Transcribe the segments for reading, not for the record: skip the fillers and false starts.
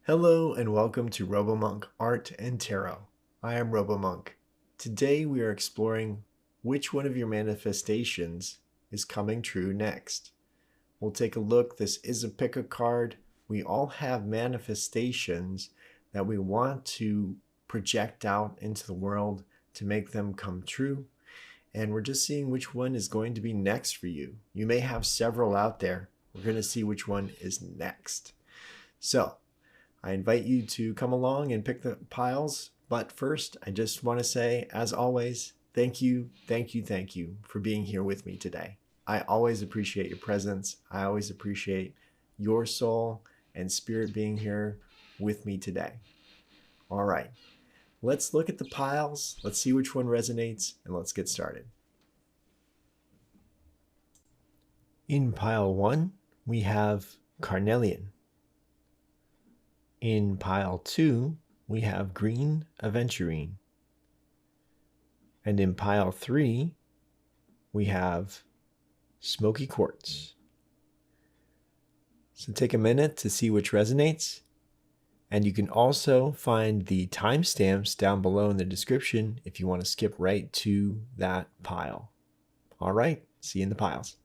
Hello and welcome to RoboMonk Art and Tarot. I am RoboMonk. Today we are exploring which one of your manifestations is coming true next. We'll take a look. This is a pick a card. We all have manifestations that we want to project out into the world to make them come true. And we're just seeing which one is going to be next for you. You may have several out there. We're going to see which one is next. So, I invite you to come along and pick the piles. But first, I just want to say, as always, thank you for being here with me today. I always appreciate your presence. I always appreciate your soul and spirit being here with me today. All right, let's look at the piles. Let's see which one resonates, and let's get started. In pile 1, we have Carnelian. In pile 2, we have Green Aventurine. And in pile 3, we have Smoky Quartz. So take a minute to see which resonates. And you can also find the timestamps down below in the description if you want to skip right to that pile. All right, see you in the piles.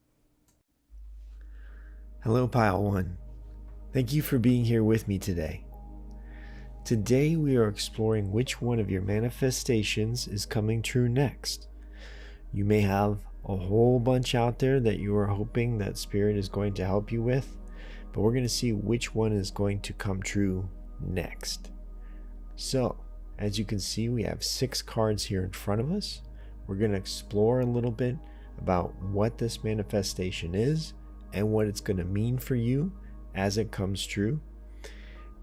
Hello, pile 1. Thank you for being here with me today. Today we are exploring which one of your manifestations is coming true next. You may have a whole bunch out there that you are hoping that Spirit is going to help you with, but we're going to see which one is going to come true next. So, as you can see, we have 6 cards here in front of us. We're going to explore a little bit about what this manifestation is and what it's going to mean for you as it comes true.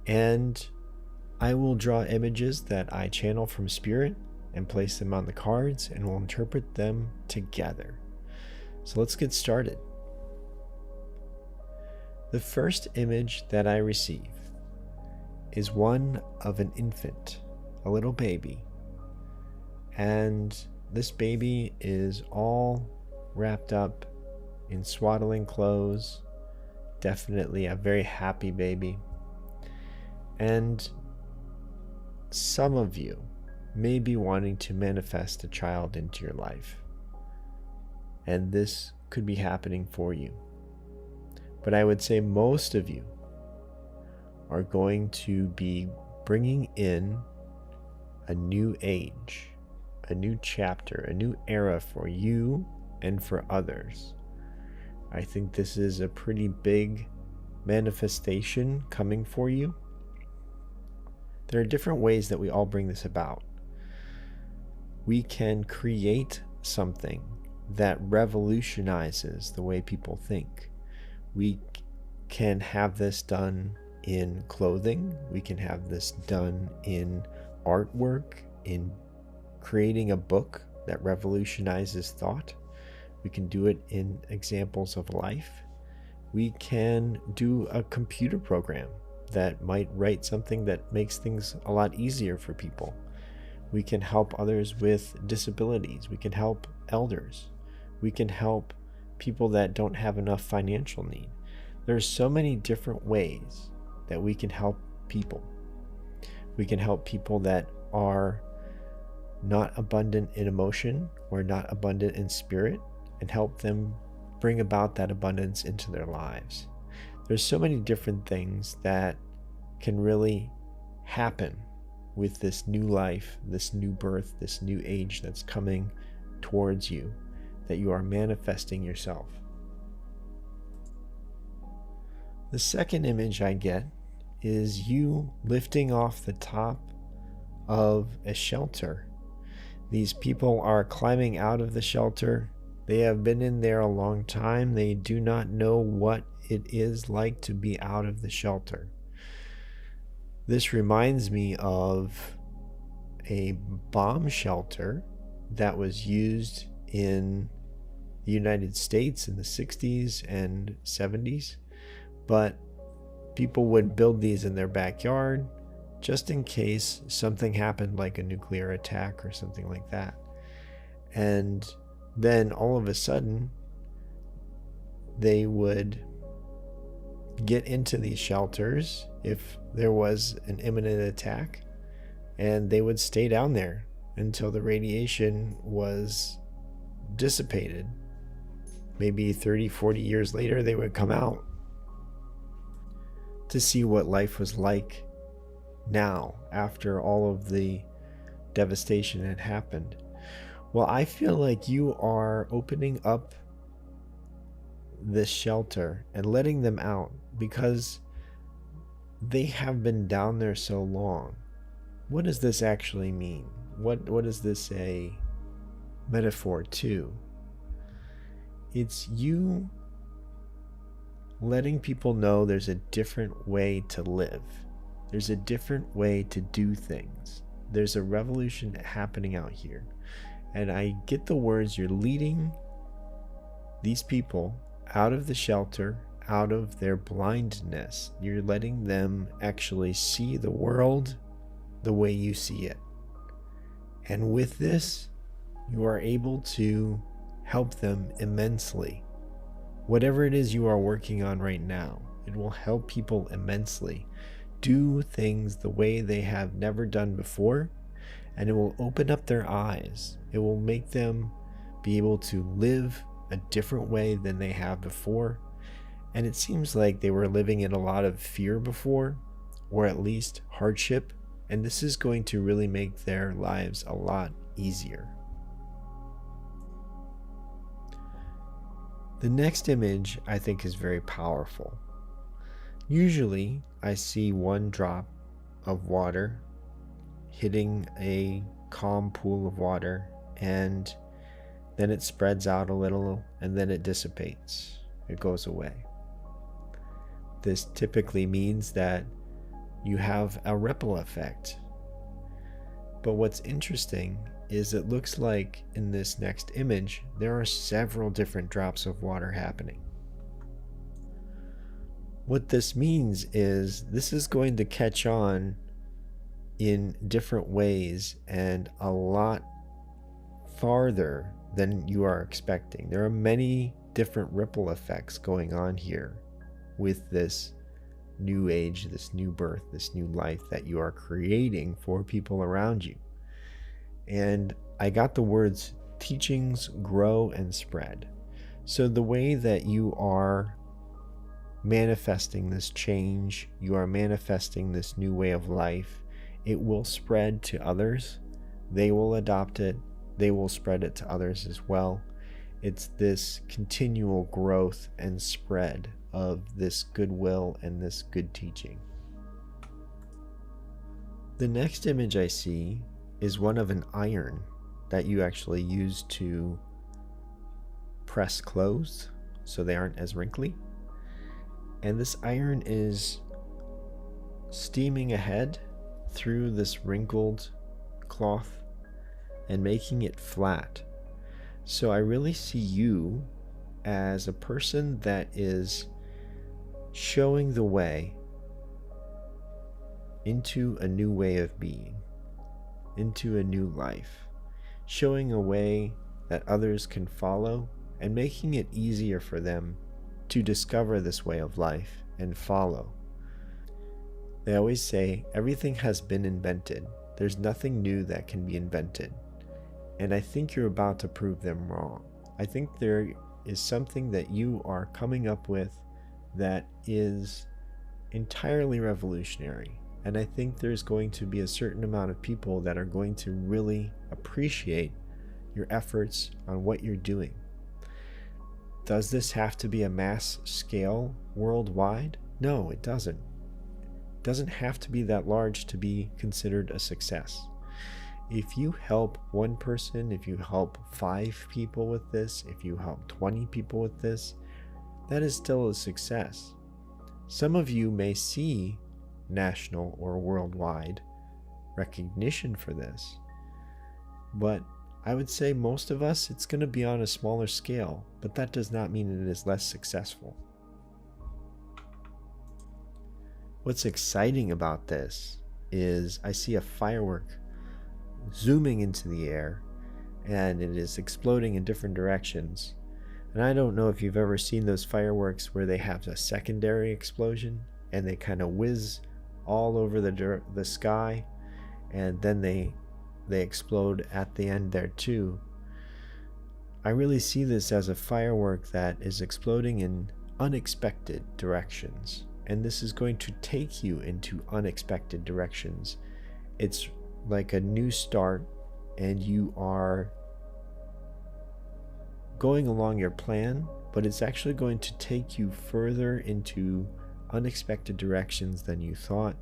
And I will draw images that I channel from Spirit and place them on the cards, and we'll interpret them together. So let's get started. The first image that I receive is one of an infant, a little baby. And this baby is all wrapped up in swaddling clothes. Definitely a very happy baby. And some of you may be wanting to manifest a child into your life, and this could be happening for you. But I would say most of you are going to be bringing in a new age, a new chapter, a new era for you and for others. I think this is a pretty big manifestation coming for you. There are different ways that we all bring this about. We can create something that revolutionizes the way people think. We can have this done in clothing. We can have this done in artwork, in creating a book that revolutionizes thought. We can do it in examples of life. We can do a computer program that might write something that makes things a lot easier for people. We can help others with disabilities. We can help elders. We can help people that don't have enough financial need. There's so many different ways that we can help people. We can help people that are not abundant in emotion or not abundant in spirit, and help them bring about that abundance into their lives. There's so many different things that can really happen with this new life, this new birth, this new age that's coming towards you, that you are manifesting yourself. The second image I get is you lifting off the top of a shelter. These people are climbing out of the shelter. They have been in there a long time. They do not know what it is like to be out of the shelter. This reminds me of a bomb shelter that was used in the United States in the 60s and 70s, but people would build these in their backyard just in case something happened, like a nuclear attack or something like that. And then all of a sudden they would get into these shelters if there was an imminent attack, and they would stay down there until the radiation was dissipated. Maybe 30, 40 years later, they would come out to see what life was like now after all of the devastation had happened. Well, I feel like you are opening up this shelter and letting them out because they have been down there so long. What does this actually mean? What is this a metaphor to? It's you letting people know there's a different way to live. There's a different way to do things. There's a revolution happening out here. And I get the words, you're leading these people out of the shelter, out of their blindness. You're letting them actually see the world the way you see it. And with this, you are able to help them immensely. Whatever it is you are working on right now, it will help people immensely do things the way they have never done before, and it will open up their eyes. It will make them be able to live a different way than they have before. And it seems like they were living in a lot of fear before, or at least hardship, and this is going to really make their lives a lot easier. The next image I think is very powerful. Usually I see one drop of water hitting a calm pool of water, and then it spreads out a little, and then it dissipates. It goes away. This typically means that you have a ripple effect. But what's interesting is it looks like in this next image, there are several different drops of water happening. What this means is this is going to catch on in different ways and a lot farther than you are expecting. There are many different ripple effects going on here with this new age, this new birth, this new life that you are creating for people around you. And I got the words teachings grow and spread. So the way that you are manifesting this change, you are manifesting this new way of life, it will spread to others. They will adopt it. They will spread it to others as well. It's this continual growth and spread of this goodwill and this good teaching. The next image I see is one of an iron that you actually use to press clothes so they aren't as wrinkly. And this iron is steaming ahead through this wrinkled cloth and making it flat. So I really see you as a person that is showing the way into a new way of being, into a new life, showing a way that others can follow and making it easier for them to discover this way of life and follow. They always say everything has been invented. There's nothing new that can be invented. And I think you're about to prove them wrong. I think there is something that you are coming up with that is entirely revolutionary. And I think there's going to be a certain amount of people that are going to really appreciate your efforts on what you're doing. Does this have to be a mass scale worldwide? No, it doesn't. It doesn't have to be that large to be considered a success. If you help one person, if you help 5 people with this, if you help 20 people with this, that is still a success. Some of you may see national or worldwide recognition for this, but I would say most of us, it's going to be on a smaller scale, but that does not mean it is less successful. What's exciting about this is I see a firework zooming into the air, and it is exploding in different directions. And I don't know if you've ever seen those fireworks where they have a secondary explosion and they kind of whiz all over the sky, and then they explode at the end there too. I really see this as a firework that is exploding in unexpected directions, and this is going to take you into unexpected directions. It's like a new start, and you are going along your plan, but it's actually going to take you further into unexpected directions than you thought,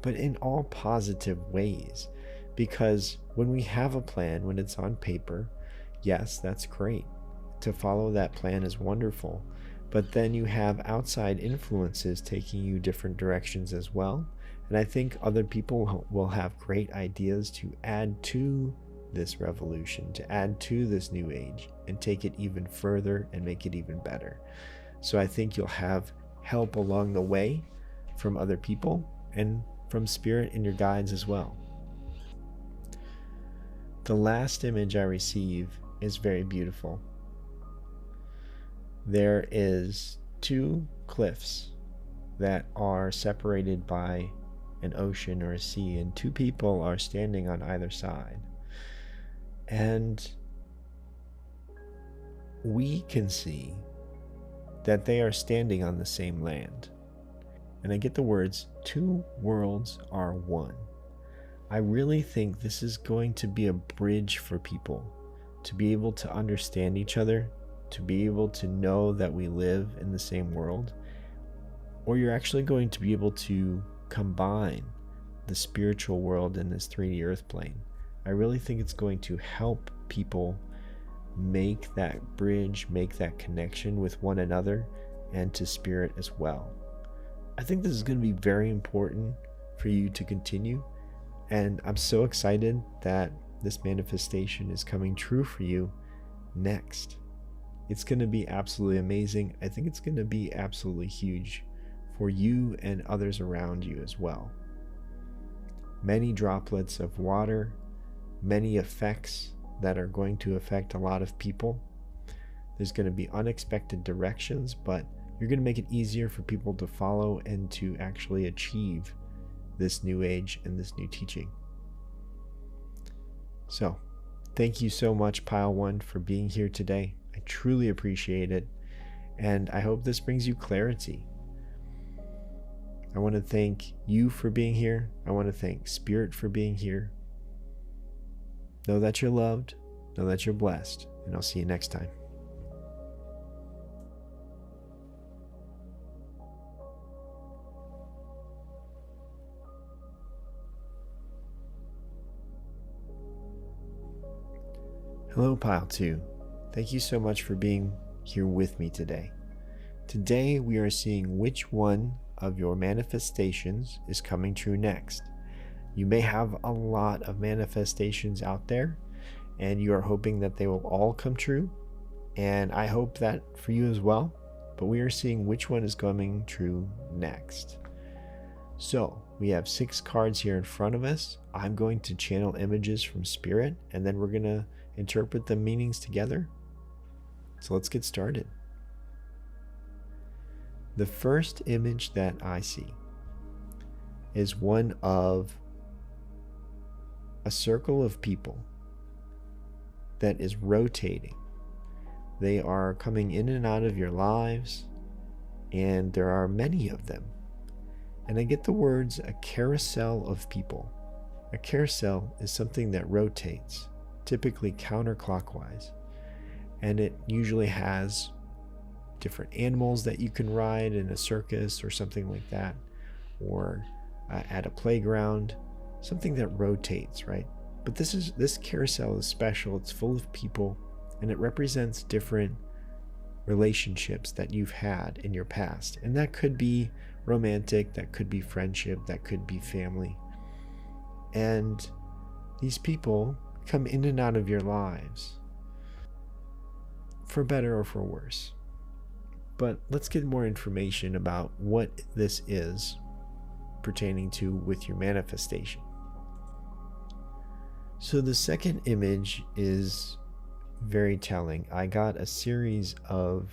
but in all positive ways. Because when we have a plan, when it's on paper, yes, that's great. To follow that plan is wonderful. But then you have outside influences taking you different directions as well. And I think other people will have great ideas to add to this revolution, to add to this new age, and take it even further and make it even better. So I think you'll have help along the way from other people and from spirit and your guides as well. The last image I receive is very beautiful. There is two cliffs that are separated by an ocean or a sea, and two people are standing on either side. And we can see that they are standing on the same land. And I get the words, two worlds are one. I really think this is going to be a bridge for people to be able to understand each other, to be able to know that we live in the same world, or you're actually going to be able to combine the spiritual world in this 3D earth plane. I really think it's going to help people make that bridge, make that connection with one another and to spirit as well. I think this is going to be very important for you to continue, and I'm so excited that this manifestation is coming true for you next. It's going to be absolutely amazing. I think it's going to be absolutely huge for you and others around you as well. Many droplets of water, many effects that are going to affect a lot of people. There's going to be unexpected directions, but you're going to make it easier for people to follow and to actually achieve this new age and this new teaching. So, thank you so much, Pile 1, for being here today. I truly appreciate it, and I hope this brings you clarity. I want to thank you for being here. I want to thank Spirit for being here. Know that you're loved, know that you're blessed, and I'll see you next time. Hello, Pile 2. Thank you so much for being here with me today. Today we are seeing which one of your manifestations is coming true next. You may have a lot of manifestations out there, and you are hoping that they will all come true, and I hope that for you as well, but we are seeing which one is coming true next. So we have 6 cards here in front of us. I'm going to channel images from Spirit, and then we're going to interpret the meanings together. So let's get started. The first image that I see is one of a circle of people that is rotating. They are coming in and out of your lives, and there are many of them. And I get the words a carousel of people. A carousel is something that rotates, typically counterclockwise, and it usually has different animals that you can ride in a circus or something like that, or at a playground, something that rotates, right? But this carousel is special. It's full of people, and it represents different relationships that you've had in your past, and that could be romantic, that could be friendship, that could be family. And these people come in and out of your lives, for better or for worse. But let's get more information about what this is pertaining to with your manifestation. So the second image is very telling. I got a series of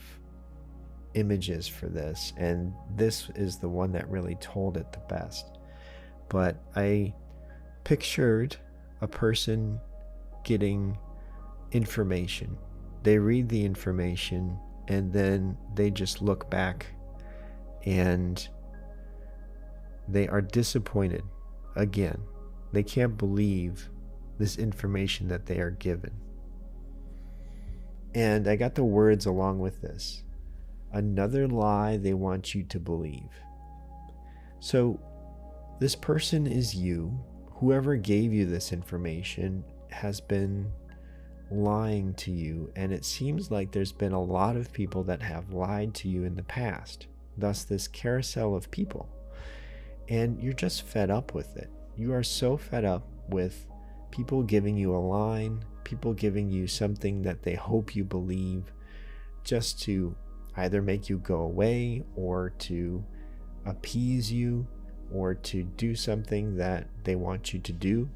images for this, and this is the one that really told it the best. but I pictured a person getting information. They read the information and then they just look back and they are disappointed again. They can't believe this information that they are given. And I got the words along with this. Another lie they want you to believe. So this person is you. Whoever gave you this information has been lying to you, and it seems like there's been a lot of people that have lied to you in the past. Thus this carousel of people. And you're just fed up with it. You are so fed up with people giving you a line, people giving you something that they hope you believe, just to either make you go away or to appease you or to do something that they want you to do.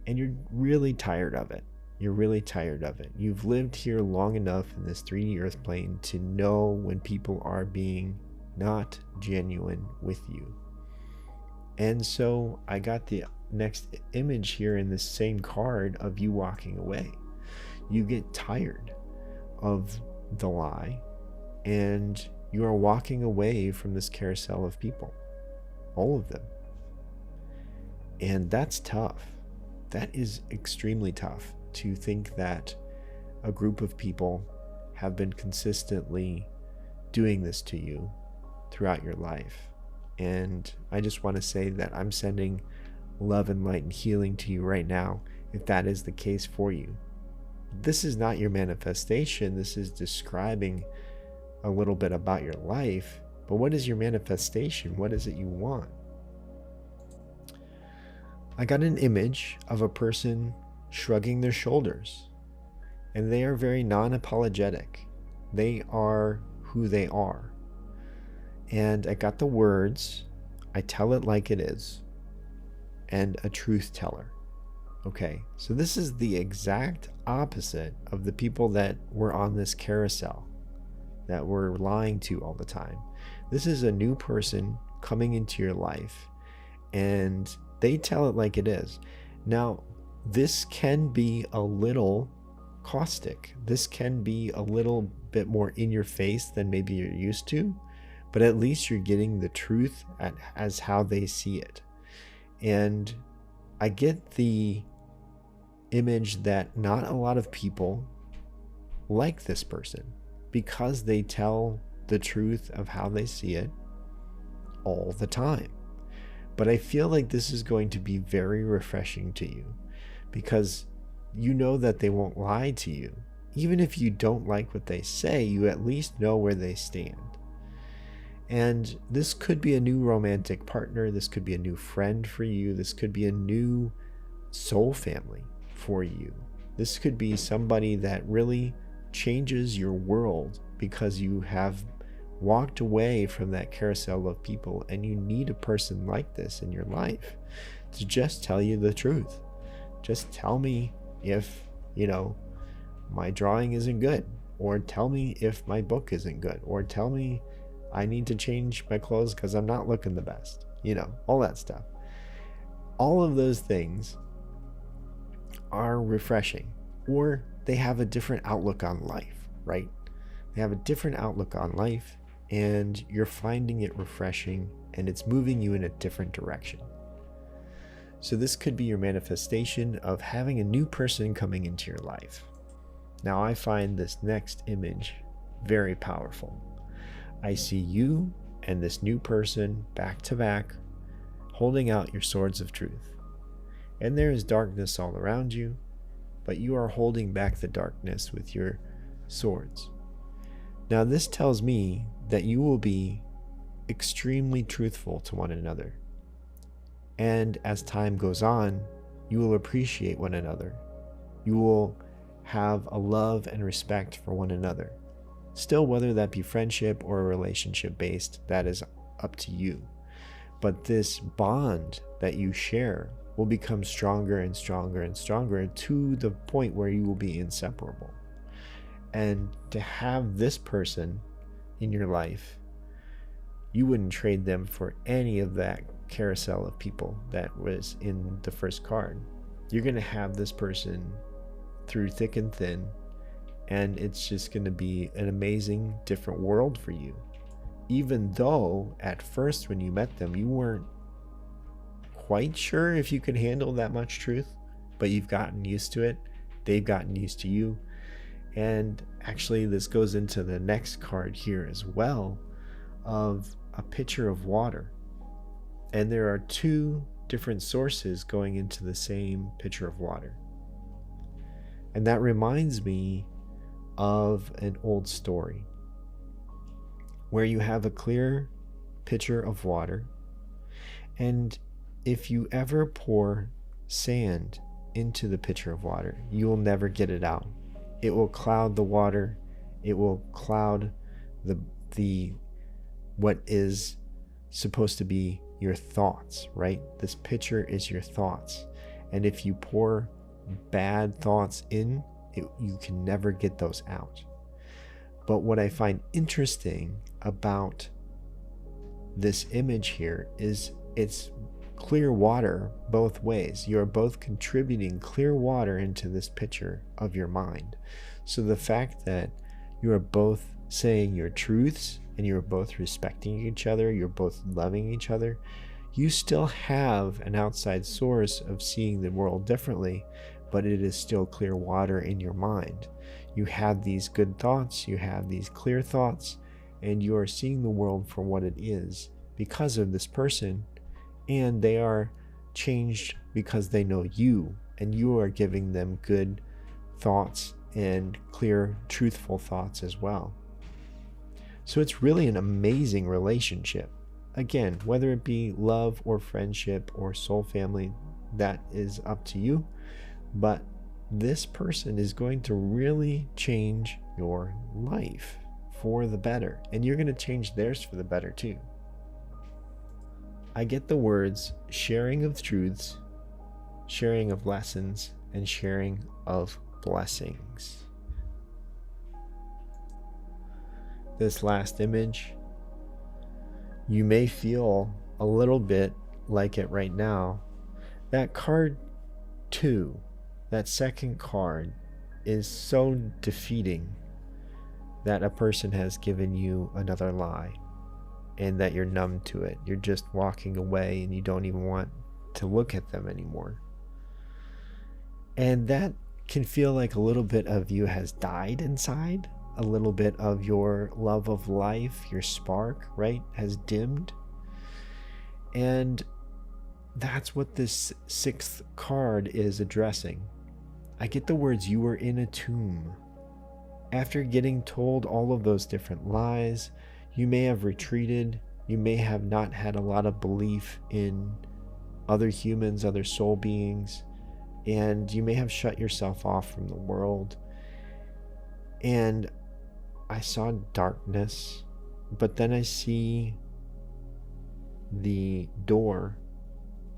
And you're really tired of it. You're really tired of it. You've lived here long enough in this 3D Earth plane to know when people are being not genuine with you. And so I got the next image here in this same card of you walking away. You get tired of the lie and you are walking away from this carousel of people, all of them. And that's tough. That is extremely tough to think that a group of people have been consistently doing this to you throughout your life. And I just want to say that I'm sending love and light and healing to you right now, if that is the case for you. This is not your manifestation. This is describing a little bit about your life. But what is your manifestation? What is it you want? I got an image of a person shrugging their shoulders, and they are very non-apologetic. They are who they are. And I got the words, I tell it like it is, and a truth teller. Okay, so this is the exact opposite of the people that were on this carousel, that we're lying to all the time. This is a new person coming into your life, and they tell it like it is. Now, this can be a little caustic. This can be a little bit more in your face than maybe you're used to, but at least you're getting the truth as how they see it. And I get the image that not a lot of people like this person because they tell the truth of how they see it all the time. But I feel like this is going to be very refreshing to you because you know that they won't lie to you. Even if you don't like what they say, you at least know where they stand. And this could be a new romantic partner. This could be a new friend for you. This could be a new soul family for you. This could be somebody that really changes your world because you have walked away from that carousel of people and you need a person like this in your life to just tell you the truth. Just tell me if, my drawing isn't good, or tell me if my book isn't good, or tell me I need to change my clothes because I'm not looking the best, all that stuff. All of those things are refreshing, or they have a different outlook on life, right? They have a different outlook on life, and you're finding it refreshing, and it's moving you in a different direction. So this could be your manifestation of having a new person coming into your life. Now I find this next image very powerful. I see you and this new person back to back, holding out your swords of truth. And there is darkness all around you, but you are holding back the darkness with your swords. Now this tells me that you will be extremely truthful to one another. And as time goes on, you will appreciate one another. You will have a love and respect for one another. Still, whether that be friendship or relationship based, that is up to you. But this bond that you share will become stronger and stronger and stronger to the point where you will be inseparable. And to have this person in your life, you wouldn't trade them for any of that carousel of people that was in the first card. You're going to have this person through thick and thin, and it's just going to be an amazing different world for you. Even though at first when you met them, you weren't quite sure if you could handle that much truth, but you've gotten used to it. They've gotten used to you. And actually, this goes into the next card here as well, of a pitcher of water. And there are two different sources going into the same pitcher of water. And that reminds me of an old story where you have a clear pitcher of water, and if you ever pour sand into the pitcher of water, you will never get it out. It will cloud the water. It will cloud the what is supposed to be your thoughts, right? This pitcher is your thoughts. And if you pour bad thoughts in, you can never get those out. But what I find interesting about this image here is it's clear water both ways. You're both contributing clear water into this pitcher of your mind. So the fact that you are both saying your truths and you're both respecting each other, you're both loving each other, you still have an outside source of seeing the world differently, but it is still clear water in your mind. You have these good thoughts, you have these clear thoughts, and you are seeing the world for what it is because of this person, and they are changed because they know you, and you are giving them good thoughts and clear, truthful thoughts as well. So it's really an amazing relationship. Again, whether it be love or friendship or soul family, that is up to you. But this person is going to really change your life for the better. And you're going to change theirs for the better too. I get the words sharing of truths, sharing of lessons, and sharing of blessings. This last image, you may feel a little bit like it right now. That card 2, that second card, is so defeating that a person has given you another lie and that you're numb to it. You're just walking away and you don't even want to look at them anymore. And that can feel like a little bit of you has died inside. A little bit of your love of life, your spark, right, has dimmed. And that's what this 6th card is addressing. I get the words, you were in a tomb. After getting told all of those different lies, you may have retreated. You may have not had a lot of belief in other humans, other soul beings, and you may have shut yourself off from the world. And I saw darkness, but then I see the door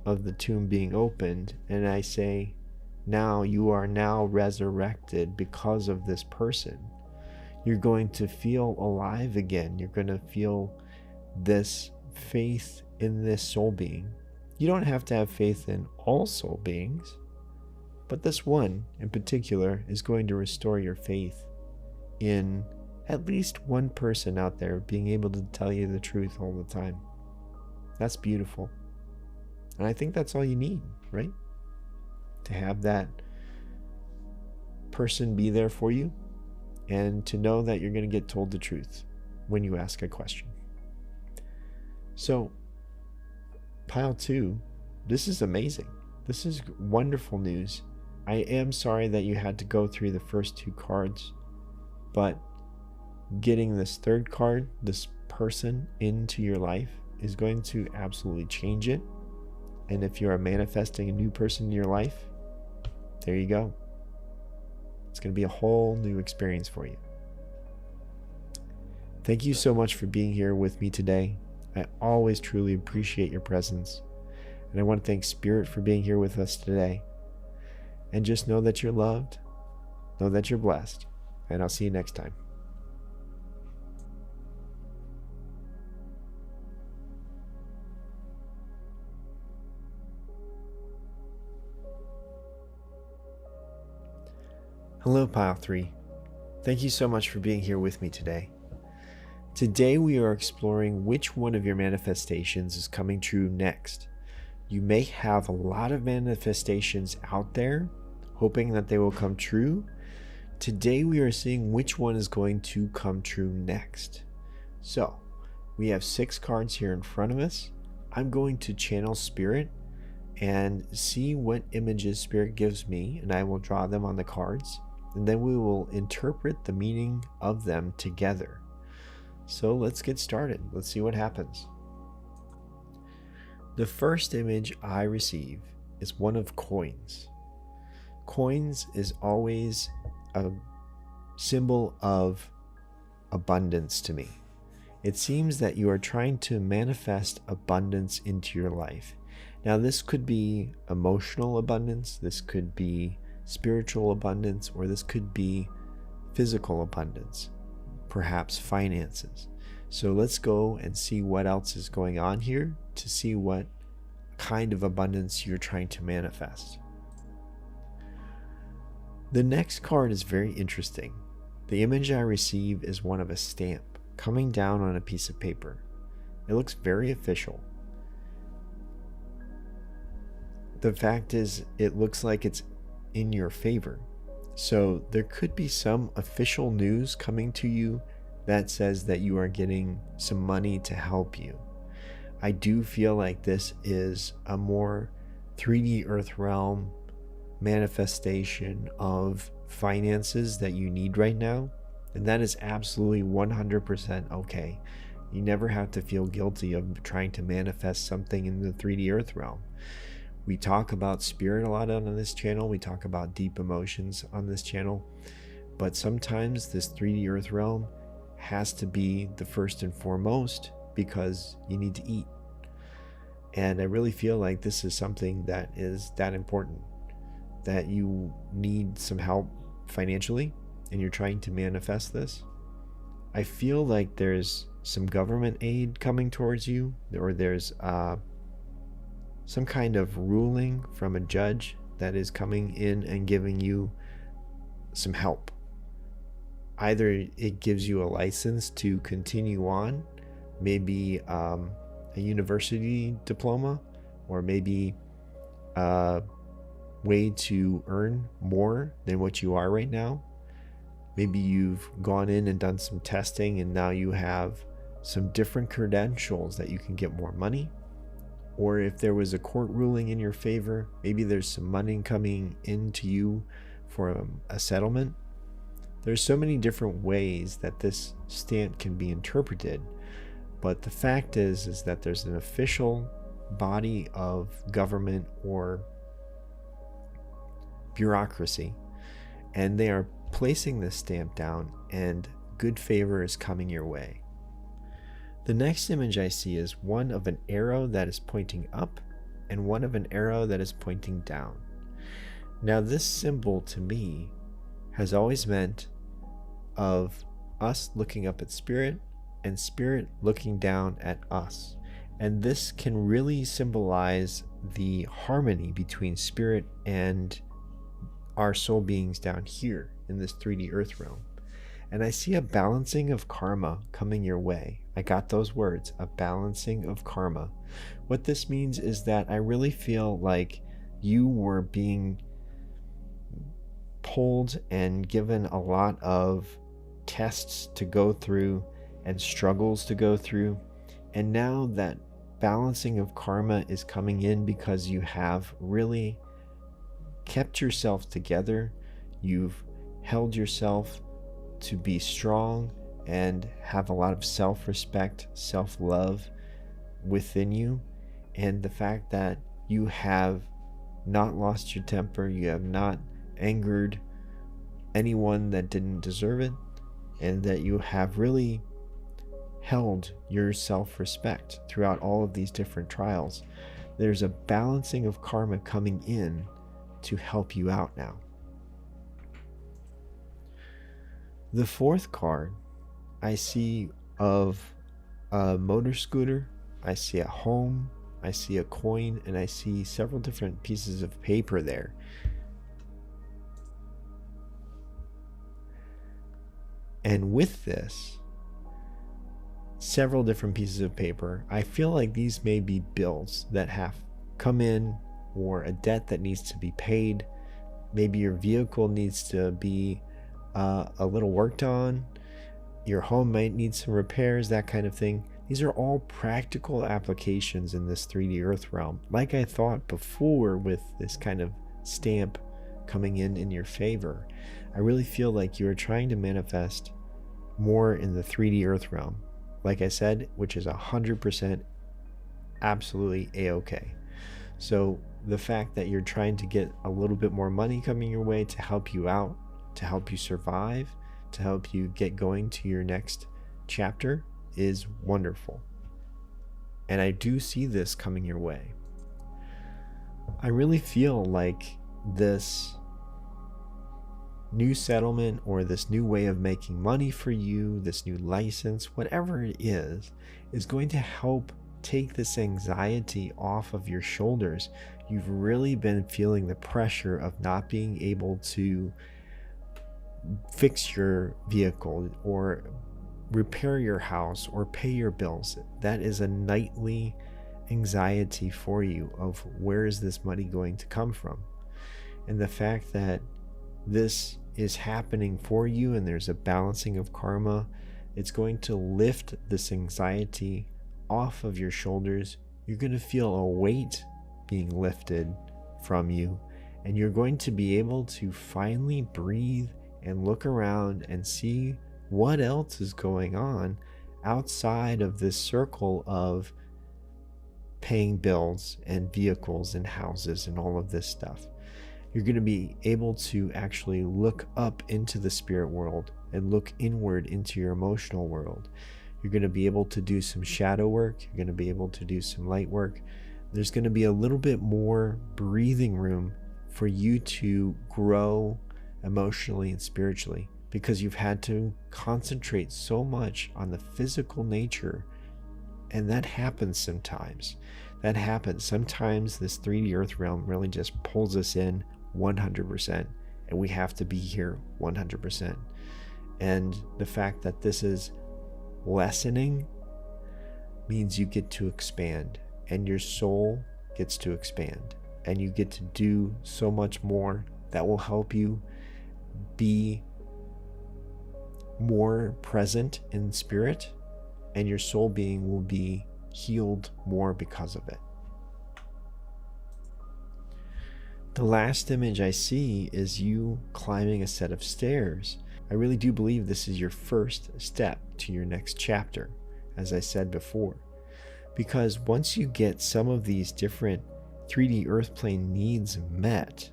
of the tomb being opened, and I say, now you are now resurrected because of this person. You're going to feel alive again. You're going to feel this faith in this soul being. You don't have to have faith in all soul beings, but this one in particular is going to restore your faith in at least one person out there being able to tell you the truth all the time. That's beautiful. And I think that's all you need, right? To have that person be there for you and to know that you're going to get told the truth when you ask a question. So, pile 2, this is amazing. This is wonderful news. I am sorry that you had to go through the first 2 cards, but getting this 3rd card, this person into your life, is going to absolutely change it. And if you are manifesting a new person in your life, there you go. It's going to be a whole new experience for you. Thank you so much for being here with me today. I always truly appreciate your presence. And I want to thank Spirit for being here with us today. And just know that you're loved, know that you're blessed, and I'll see you next time. Hello, Pile 3. Thank you so much for being here with me today. Today we are exploring which one of your manifestations is coming true next. You may have a lot of manifestations out there, hoping that they will come true. Today we are seeing which one is going to come true next. So, we have 6 cards here in front of us. I'm going to channel Spirit and see what images Spirit gives me, and I will draw them on the cards, and then we will interpret the meaning of them together. So let's get started. Let's see what happens. The first image I receive is one of coins. Coins is always a symbol of abundance to me. It seems that you are trying to manifest abundance into your life. Now, this could be emotional abundance, this could be spiritual abundance, or this could be physical abundance, perhaps finances. So let's go and see what else is going on here to see what kind of abundance you're trying to manifest. The next card is very interesting. The image I receive is one of a stamp coming down on a piece of paper. It looks very official. The fact is, it looks like it's in your favor. So there could be some official news coming to you that says that you are getting some money to help you. I do feel like this is a more 3D Earth realm manifestation of finances that you need right now. And that is absolutely 100% okay. You never have to feel guilty of trying to manifest something in the 3D Earth realm. We talk about spirit a lot on this channel. We talk about deep emotions on this channel. But sometimes this 3D Earth realm has to be the first and foremost because you need to eat. And I really feel like this is something that is that important, that you need some help financially and you're trying to manifest this. I feel like there's some government aid coming towards you, or there's some kind of ruling from a judge that is coming in and giving you some help. Either it gives you a license to continue on, maybe a university diploma, or maybe a way to earn more than what you are right now. Maybe you've gone in and done some testing and now you have some different credentials that you can get more money. Or if there was a court ruling in your favor, maybe there's some money coming into you for a settlement. There's so many different ways that this stamp can be interpreted, but the fact is that there's an official body of government or bureaucracy, and they are placing this stamp down, and good favor is coming your way. The next image I see is one of an arrow that is pointing up and one of an arrow that is pointing down. Now, this symbol to me has always meant of us looking up at Spirit and Spirit looking down at us. And this can really symbolize the harmony between Spirit and our soul beings down here in this 3D Earth realm. And I see a balancing of karma coming your way. I got those words, a balancing of karma. What this means is that I really feel like you were being pulled and given a lot of tests to go through and struggles to go through. And now that balancing of karma is coming in because you have really kept yourself together. You've held yourself to be strong and have a lot of self-respect, self-love within you. And the fact that you have not lost your temper, you have not angered anyone that didn't deserve it, and that you have really held your self-respect throughout all of these different trials. There's a balancing of karma coming in to help you out now. The fourth card I see of a motor scooter, I see a home, I see a coin, and I see several different pieces of paper there. And with this, several different pieces of paper, I feel like these may be bills that have come in, or a debt that needs to be paid. Maybe your vehicle needs to be a little worked on. Your home might need some repairs, that kind of thing. These are all practical applications in this 3D Earth realm. Like I thought before, with this kind of stamp coming in your favor, I really feel like you are trying to manifest more in the 3D Earth realm. Like I said, which is 100% absolutely a-okay. So the fact that you're trying to get a little bit more money coming your way to help you out, to help you survive, to help you get going to your next chapter is wonderful. And I do see this coming your way. I really feel like this new settlement, or this new way of making money for you, this new license, whatever it is going to help take this anxiety off of your shoulders. You've really been feeling the pressure of not being able to fix your vehicle or repair your house or pay your bills. That is a nightly anxiety for you of where is this money going to come from. And the fact that this is happening for you and there's a balancing of karma, it's going to lift this anxiety off of your shoulders. You're going to feel a weight being lifted from you, and you're going to be able to finally breathe and look around and see what else is going on outside of this circle of paying bills and vehicles and houses and all of this stuff. You're going to be able to actually look up into the spirit world and look inward into your emotional world. You're going to be able to do some shadow work. You're going to be able to do some light work. There's going to be a little bit more breathing room for you to grow emotionally and spiritually, because you've had to concentrate so much on the physical nature. And that happens sometimes. That happens. Sometimes this 3D Earth realm really just pulls us in 100%, and we have to be here 100%. And the fact that this is lessening means you get to expand, and your soul gets to expand, and you get to do so much more that will help you be more present in spirit, and your soul being will be healed more because of it. The last image I see is you climbing a set of stairs. I really do believe this is your first step to your next chapter, as I said before. Because once you get some of these different 3D Earth plane needs met,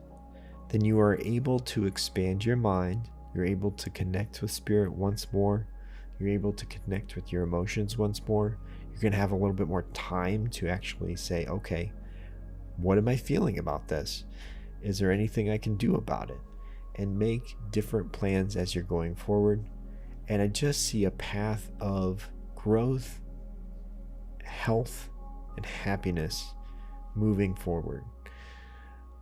then you are able to expand your mind, you're able to connect with spirit once more, you're able to connect with your emotions once more. You're going to have a little bit more time to actually say, okay, what am I feeling about this? Is there anything I can do about it? And make different plans as you're going forward. And I just see a path of growth, health, and happiness moving forward.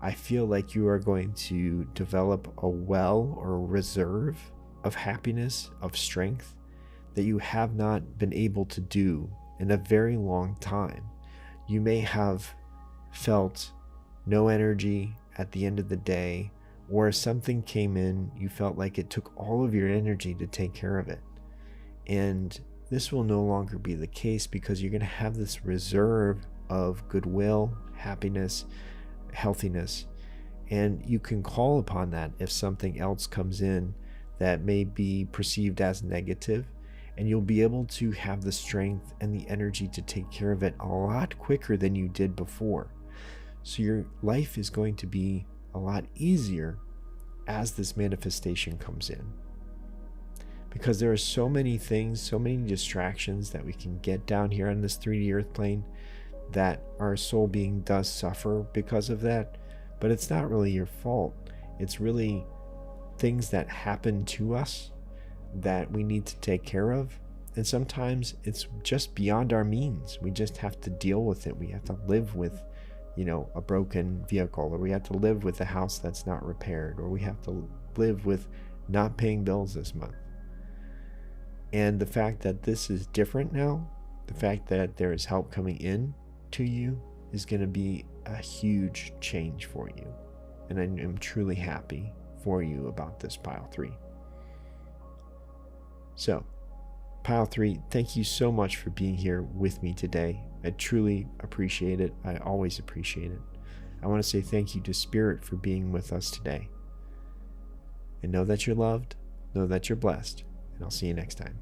I feel like you are going to develop a well or a reserve of happiness, of strength, that you have not been able to do in a very long time. You may have felt no energy at the end of the day, or something came in, you felt like it took all of your energy to take care of it. And this will no longer be the case, because you're going to have this reserve of goodwill, happiness, healthiness, and you can call upon that if something else comes in that may be perceived as negative, and you'll be able to have the strength and the energy to take care of it a lot quicker than you did before. So your life is going to be a lot easier as this manifestation comes in, because there are so many things, so many distractions that we can get down here on this 3D Earth plane, that our soul being does suffer because of that. But it's not really your fault. It's really things that happen to us that we need to take care of. And sometimes it's just beyond our means. We just have to deal with it. We have to live with, a broken vehicle, or we have to live with a house that's not repaired, or we have to live with not paying bills this month. And the fact that this is different now, the fact that there is help coming in to you, is going to be a huge change for you. And I am truly happy for you about this pile 3. So, pile 3, thank you so much for being here with me today. I truly appreciate it. I always appreciate it. I want to say thank you to Spirit for being with us today. And know that you're loved, know that you're blessed, and I'll see you next time.